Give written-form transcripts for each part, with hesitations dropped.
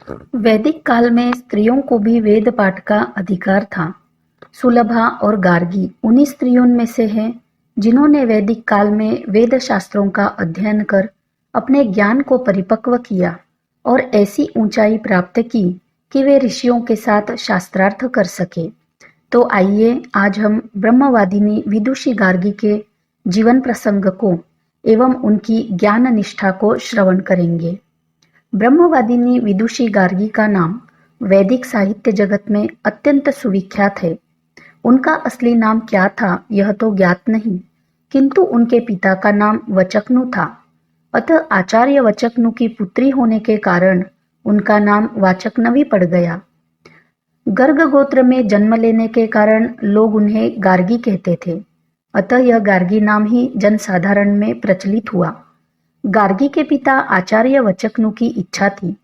वैदिक काल में स्त्रियों को भी वेद पाठ का अधिकार था। सुलभा और गार्गी उन्हीं स्त्रियों में से हैं जिन्होंने वैदिक काल में वेद शास्त्रों का अध्ययन कर अपने ज्ञान को परिपक्व किया और ऐसी ऊंचाई प्राप्त की कि वे ऋषियों के साथ शास्त्रार्थ कर सके। तो आइए आज हम ब्रह्मवादिनी विदुषी गार्गी के जीवन प्रसंग को एवं उनकी ज्ञान निष्ठा को श्रवण करेंगे। ब्रह्मवादिनी विदुषी गार्गी का नाम वैदिक साहित्य जगत में अत्यंत सुविख्यात है। उनका असली नाम क्या था यह तो ज्ञात नहीं, किंतु उनके पिता का नाम वचकनु था। अतः आचार्य वचकनु की पुत्री होने के कारण उनका नाम वाचकनवी पड़ गया। गर्ग गोत्र में जन्म लेने के कारण लोग उन्हें गार्गी कहते थे। अतः यह गार्गी नाम ही जनसाधारण में प्रचलित हुआ। गार्गी के पिता आचार्य वचकनु की इच्छा थी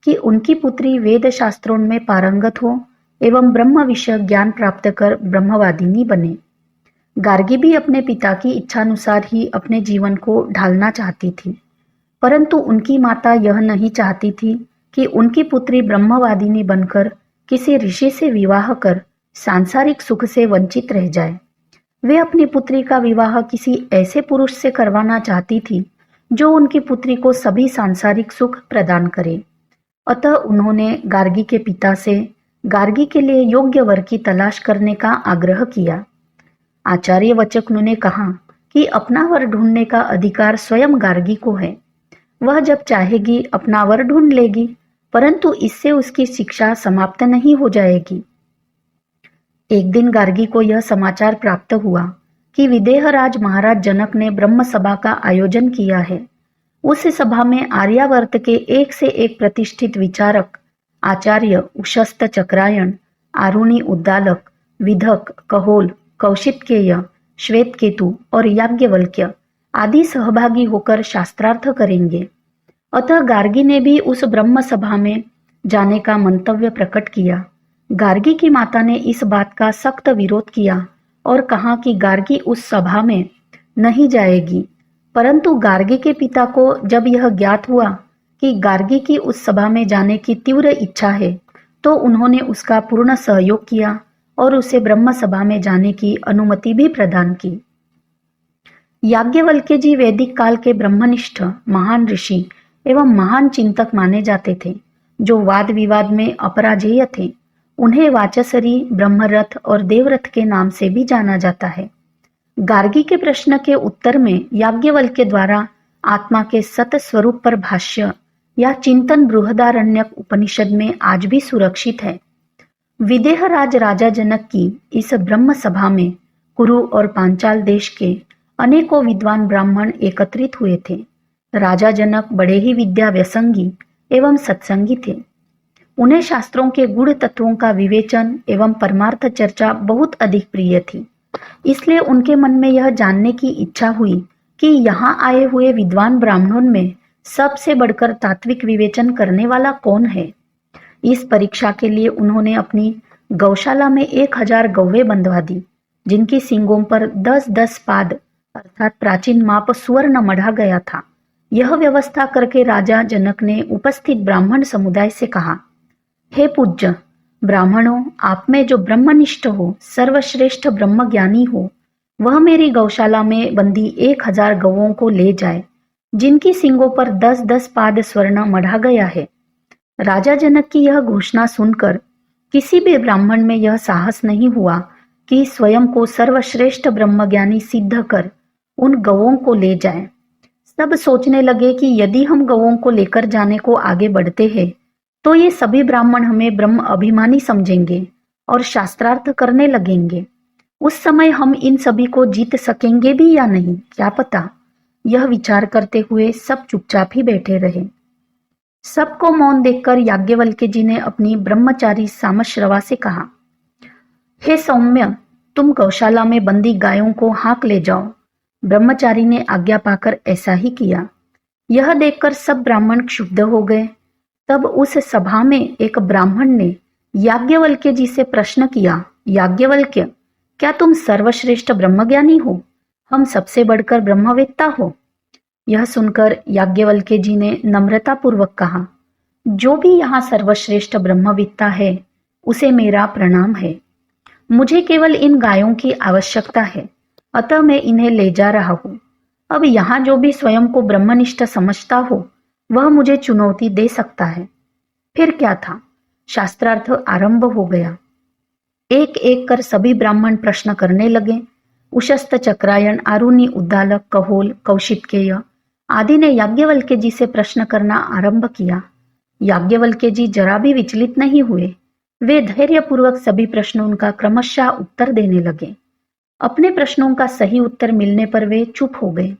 कि उनकी पुत्री वेद शास्त्रों में पारंगत हो एवं ब्रह्म विषय ज्ञान प्राप्त कर ब्रह्मवादिनी बने। गार्गी भी अपने पिता की इच्छानुसार ही अपने जीवन को ढालना चाहती थी, परंतु उनकी माता यह नहीं चाहती थी कि उनकी पुत्री ब्रह्मवादिनी बनकर किसी ऋषि से विवाह कर सांसारिक सुख से वंचित रह जाए। वे अपनी पुत्री का विवाह किसी ऐसे पुरुष से करवाना चाहती थी जो उनकी पुत्री को सभी सांसारिक सुख प्रदान करे। अतः उन्होंने गार्गी के पिता से गार्गी के लिए योग्य वर की तलाश करने का आग्रह किया। आचार्य वचकनु ने कहा कि अपना वर ढूंढने का अधिकार स्वयं गार्गी को है। वह जब चाहेगी अपना वर ढूंढ लेगी, परंतु इससे उसकी शिक्षा समाप्त नहीं हो जाएगी। एक दिन गार्गी को यह समाचार प्राप्त हुआ कि विदेहराज महाराज जनक ने ब्रह्म सभा का आयोजन किया है। उस सभा में आर्यावर्त के एक से एक प्रतिष्ठित विचारक आचार्य उशस्त चक्रायण, आरुणि उद्दालक, विधक, कहोल, कौशितकेय, श्वेतकेतु और याज्ञवल्क्य आदि सहभागी होकर शास्त्रार्थ करेंगे। अतः गार्गी ने भी उस ब्रह्म सभा में जाने का मंतव्य प्रकट किया। गार्गी की माता ने इस बात का सख्त विरोध किया और कहा कि गार्गी उस सभा में नहीं जाएगी। परंतु गार्गी के पिता को जब यह ज्ञात हुआ कि गार्गी की उस सभा में जाने की तीव्र इच्छा है, तो उन्होंने उसका पूर्ण सहयोग किया और उसे ब्रह्म सभा में जाने की अनुमति भी प्रदान की। याज्ञवल्क्य जी वैदिक काल के ब्रह्मनिष्ठ महान ऋषि एवं महान चिंतक माने जाते थे, जो वाद विवाद में अपराजेय थे। उन्हें वाचसरी, ब्रह्मरथ और देवरथ के नाम से भी जाना जाता है। गार्गी के प्रश्न के उत्तर में याज्ञवल्क्य द्वारा आत्मा के सत स्वरूप पर भाष्य या चिंतन बृहदारण्यक उपनिषद में आज भी सुरक्षित है। विदेहराज राजा जनक की इस ब्रह्म सभा में कुरु और पांचाल देश के अनेकों विद्वान ब्राह्मण एकत्रित हुए थे। राजा जनक बड़े ही विद्या व्यसंगी एवं सत्संगी थे। उन्हें शास्त्रों के गूढ़ तत्वों का विवेचन एवं परमार्थ चर्चा बहुत अधिक प्रिय थी। इसलिए उनके मन में यह जानने की इच्छा हुई कि यहाँ आए हुए विद्वान ब्राह्मणों में सबसे बढ़कर तात्विक विवेचन करने वाला कौन है। इस परीक्षा के लिए उन्होंने अपनी गौशाला में 1000 गौवें बंधवा दी, जिनकी सींगों पर 10-10 पाद अर्थात प्राचीन माप सुवर्ण मढ़ा गया था। यह व्यवस्था करके राजा जनक ने उपस्थित ब्राह्मण समुदाय से कहा, हे पूज्य ब्राह्मणों, आप में जो ब्रह्मनिष्ठ हो, सर्वश्रेष्ठ ब्रह्मज्ञानी हो, वह मेरी गौशाला में बंदी 1000 गौओं को ले जाए, जिनकी सींगों पर 10-10 पाद स्वर्ण मढ़ा गया है। राजा जनक की यह घोषणा सुनकर किसी भी ब्राह्मण में यह साहस नहीं हुआ कि स्वयं को सर्वश्रेष्ठ ब्रह्मज्ञानी सिद्ध कर उन गौओं को ले जाए। सब सोचने लगे कि यदि हम गौओं को लेकर जाने को आगे बढ़ते हैं, तो ये सभी ब्राह्मण हमें ब्रह्म अभिमानी समझेंगे और शास्त्रार्थ करने लगेंगे। उस समय हम इन सभी को जीत सकेंगे भी या नहीं, क्या पता। यह विचार करते हुए सब चुपचाप ही बैठे रहे। सबको मौन देखकर याज्ञवल्क्य जी ने अपनी ब्रह्मचारी सामश्रवा से कहा, हे सौम्य, तुम गौशाला में बंदी गायों को हाँक ले जाओ। ब्रह्मचारी ने आज्ञा पाकर ऐसा ही किया। यह देखकर सब ब्राह्मण क्षुब्ध हो गए। तब उस सभा में एक ब्राह्मण ने याज्ञवल्क्य जी से प्रश्न किया, याज्ञवल्क्य, क्या तुम सर्वश्रेष्ठ ब्रह्मज्ञानी हो? हम सबसे बढ़कर ब्रह्मवेत्ता हो? यह सुनकर याज्ञवल्क्य जी ने नम्रता पूर्वक कहा, जो भी यहाँ सर्वश्रेष्ठ ब्रह्मविद्ता है उसे मेरा प्रणाम है। मुझे केवल इन गायों की आवश्यकता है, अतः मैं इन्हें ले जा रहा हूँ। अब यहाँ जो भी स्वयं को ब्रह्मनिष्ठ समझता हो वह मुझे चुनौती दे सकता है। फिर क्या था, शास्त्रार्थ आरंभ हो गया। एक एक कर सभी ब्राह्मण प्रश्न करने लगे। उशस्त, चक्रायण, आरुणि, उद्दालक, कहोल, कौशितकेय आदि ने याज्ञवल्क्य जी से प्रश्न करना आरंभ किया। याज्ञवल्क्य जी जरा भी विचलित नहीं हुए। वे धैर्यपूर्वक सभी प्रश्नों का क्रमशः उत्तर देने लगे। अपने प्रश्नों का सही उत्तर मिलने पर वे चुप हो गए।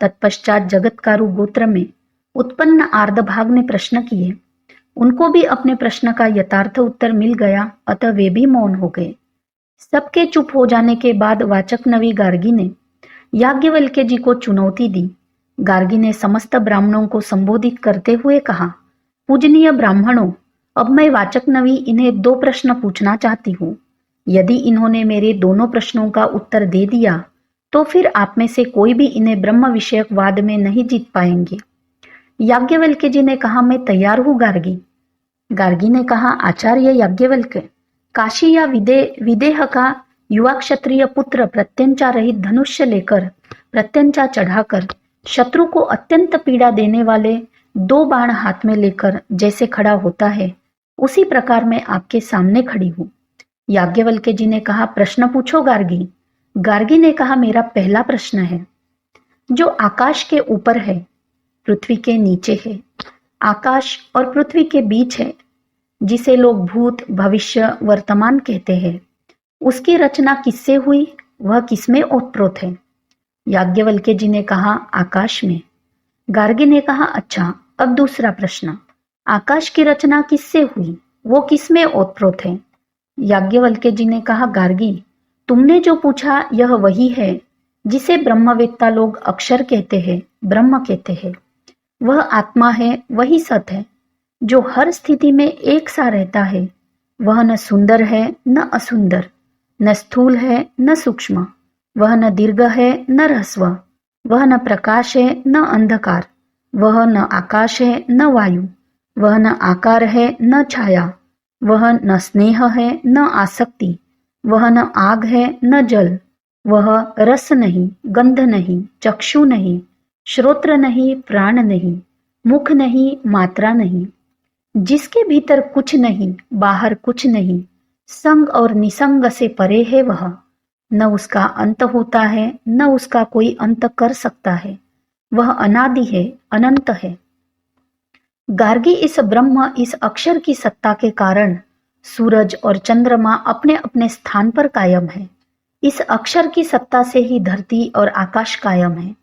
तत्पश्चात जगतकारु गोत्र में उत्पन्न आर्दभाग ने प्रश्न किए। उनको भी अपने प्रश्न का यथार्थ उत्तर मिल गया, अतः वे भी मौन हो गए। सबके चुप हो जाने के बाद वाचक नवी गार्गी ने याज्ञवल्क्य जी को चुनौती दी। गार्गी ने समस्त ब्राह्मणों को संबोधित करते हुए कहा, पूजनीय ब्राह्मणों, अब मैं वाचक नवी इन्हें 2 प्रश्न पूछना चाहती हूँ। यदि इन्होंने मेरे दोनों प्रश्नों का उत्तर दे दिया तो फिर आप में से कोई भी इन्हें ब्रह्म विषयक वाद में नहीं जीत पाएंगे। याज्ञवल्क्य जी ने कहा, मैं तैयार हूँ गार्गी। गार्गी ने कहा, आचार्य याज्ञवल्क्य, काशी या विदेह का युवा क्षत्रिय पुत्र प्रत्यंचा रहित धनुष्य लेकर, प्रत्यंचा चढ़ाकर, शत्रु को अत्यंत पीड़ा देने वाले 2 बाण हाथ में लेकर जैसे खड़ा होता है, उसी प्रकार मैं आपके सामने खड़ी हूँ। याज्ञवल्क्य जी ने कहा, प्रश्न पूछो गार्गी। गार्गी ने कहा, मेरा पहला प्रश्न है, जो आकाश के ऊपर है, पृथ्वी के नीचे है, आकाश और पृथ्वी के बीच है, जिसे लोग भूत, भविष्य, वर्तमान कहते हैं, उसकी रचना किससे हुई, वह किसमें ओतप्रोत है? याज्ञवल्क्य जी ने कहा, आकाश में। गार्गी ने कहा, अच्छा, अब दूसरा प्रश्न, आकाश की रचना किससे हुई, वो किसमें ओतप्रोत है? याज्ञवल्क्य जी ने कहा, गार्गी, तुमने जो पूछा यह वही है जिसे ब्रह्मवेत्ता लोग अक्षर कहते हैं, ब्रह्म कहते हैं। वह आत्मा है, वही सत है, जो हर स्थिति में एक सा रहता है। वह न सुंदर है न असुंदर, न स्थूल है न सूक्ष्म, वह न दीर्घ है न ह्रस्व, वह न प्रकाश है न अंधकार, वह न आकाश है न वायु, वह न आकार है न छाया, वह न स्नेह है न आसक्ति, वह न आग है न जल, वह रस नहीं, गंध नहीं, चक्षु नहीं, श्रोत्र नहीं, प्राण नहीं, मुख नहीं, मात्रा नहीं, जिसके भीतर कुछ नहीं, बाहर कुछ नहीं, संग और निसंग से परे है वह। न उसका अंत होता है, न उसका कोई अंत कर सकता है। वह अनादि है, अनंत है। गार्गी, इस ब्रह्म, इस अक्षर की सत्ता के कारण सूरज और चंद्रमा अपने अपने स्थान पर कायम है। इस अक्षर की सत्ता से ही धरती और आकाश कायम है।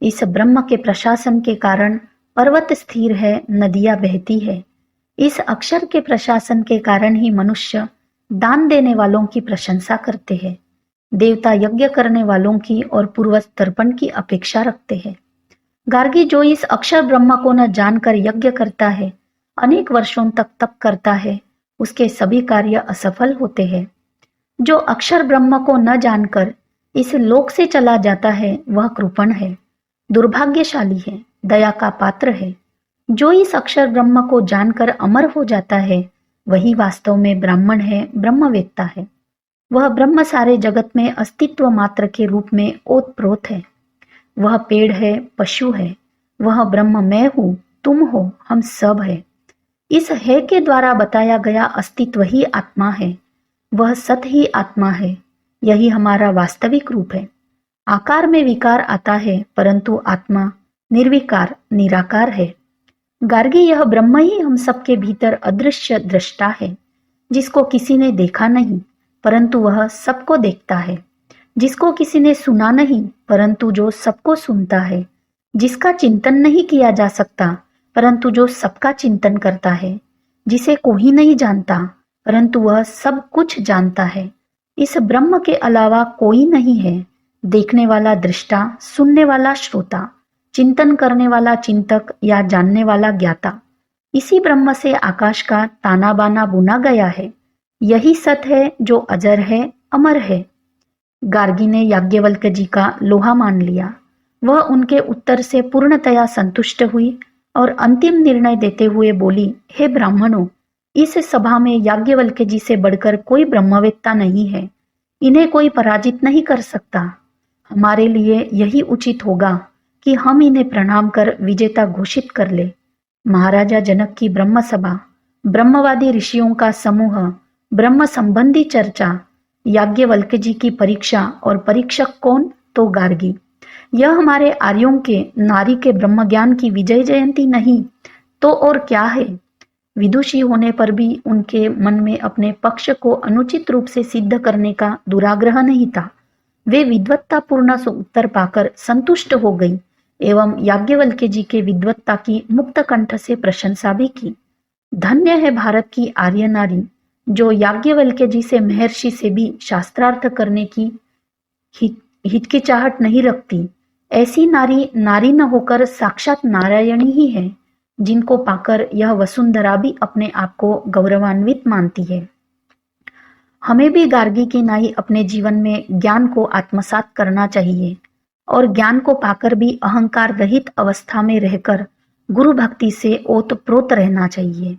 इस ब्रह्म के प्रशासन के कारण पर्वत स्थिर है, नदियां बहती है। इस अक्षर के प्रशासन के कारण ही मनुष्य दान देने वालों की प्रशंसा करते हैं, देवता यज्ञ करने वालों की और पूर्वज तर्पण की अपेक्षा रखते हैं। गार्गी, जो इस अक्षर ब्रह्म को न जानकर यज्ञ करता है, अनेक वर्षों तक तप करता है, उसके सभी कार्य असफल होते हैं। जो अक्षर ब्रह्म को न जानकर इस लोक से चला जाता है, वह कृपण है, दुर्भाग्यशाली है, दया का पात्र है। जो इस अक्षर ब्रह्म को जानकर अमर हो जाता है, वही वास्तव में ब्राह्मण है, ब्रह्मवेत्ता है। वह ब्रह्म सारे जगत में अस्तित्व मात्र के रूप में ओतप्रोत है। वह पेड़ है, पशु है, वह ब्रह्म मैं हूं, तुम हो, हम सब है। इस है के द्वारा बताया गया अस्तित्व ही आत्मा है, वह सत ही आत्मा है। यही हमारा वास्तविक रूप है। आकार में विकार आता है, परंतु आत्मा निर्विकार, निराकार है। गार्गी, यह ब्रह्म ही हम सबके भीतर अदृश्य दृष्टा है, जिसको किसी ने देखा नहीं, परंतु वह सबको देखता है, जिसको किसी ने सुना नहीं, परंतु जो सबको सुनता है, जिसका चिंतन नहीं किया जा सकता, परंतु जो सबका चिंतन करता है, जिसे कोई नहीं जानता, परंतु वह सब कुछ जानता है। इस ब्रह्म के अलावा कोई नहीं है, देखने वाला दृष्टा, सुनने वाला श्रोता, चिंतन करने वाला चिंतक या जानने वाला ज्ञाता। इसी ब्रह्म से आकाश का ताना बाना बुना गया है। यही सत है जो अजर है, अमर है। गार्गी ने याज्ञवल्क्य जी का लोहा मान लिया। वह उनके उत्तर से पूर्णतया संतुष्ट हुई और अंतिम निर्णय देते हुए बोली, हे ब्राह्मणों, इस सभा में याज्ञवल्क्य जी से बढ़कर कोई ब्रह्मवेत्ता नहीं है। इन्हें कोई पराजित नहीं कर सकता। हमारे लिए यही उचित होगा कि हम इन्हें प्रणाम कर विजेता घोषित कर ले। महाराजा जनक की ब्रह्म सभा, ब्रह्मवादी ऋषियों का समूह, ब्रह्म संबंधी चर्चा, याज्ञवल्क्य जी की परीक्षा और परीक्षक कौन? तो गार्गी। यह हमारे आर्यों के नारी के ब्रह्म ज्ञान की विजय जयंती नहीं तो और क्या है? विदुषी होने पर भी उनके मन में अपने पक्ष को अनुचित रूप से सिद्ध करने का दुराग्रह नहीं था। वे विद्वत्तापूर्ण उत्तर पाकर संतुष्ट हो गई एवं याज्ञवल्क्य जी के विद्वत्ता की मुक्त कंठ से प्रशंसा भी की। धन्य है भारत की आर्य नारी, जो याज्ञवल्क्य जी से महर्षि से भी शास्त्रार्थ करने की हिचकिचाहट नहीं रखती। ऐसी नारी नारी न होकर साक्षात नारायणी ही है, जिनको पाकर यह वसुंधरा भी अपने आप को गौरवान्वित मानती है। हमें भी गार्गी की नाई अपने जीवन में ज्ञान को आत्मसात करना चाहिए और ज्ञान को पाकर भी अहंकार रहित अवस्था में रहकर गुरु भक्ति से ओतप्रोत रहना चाहिए।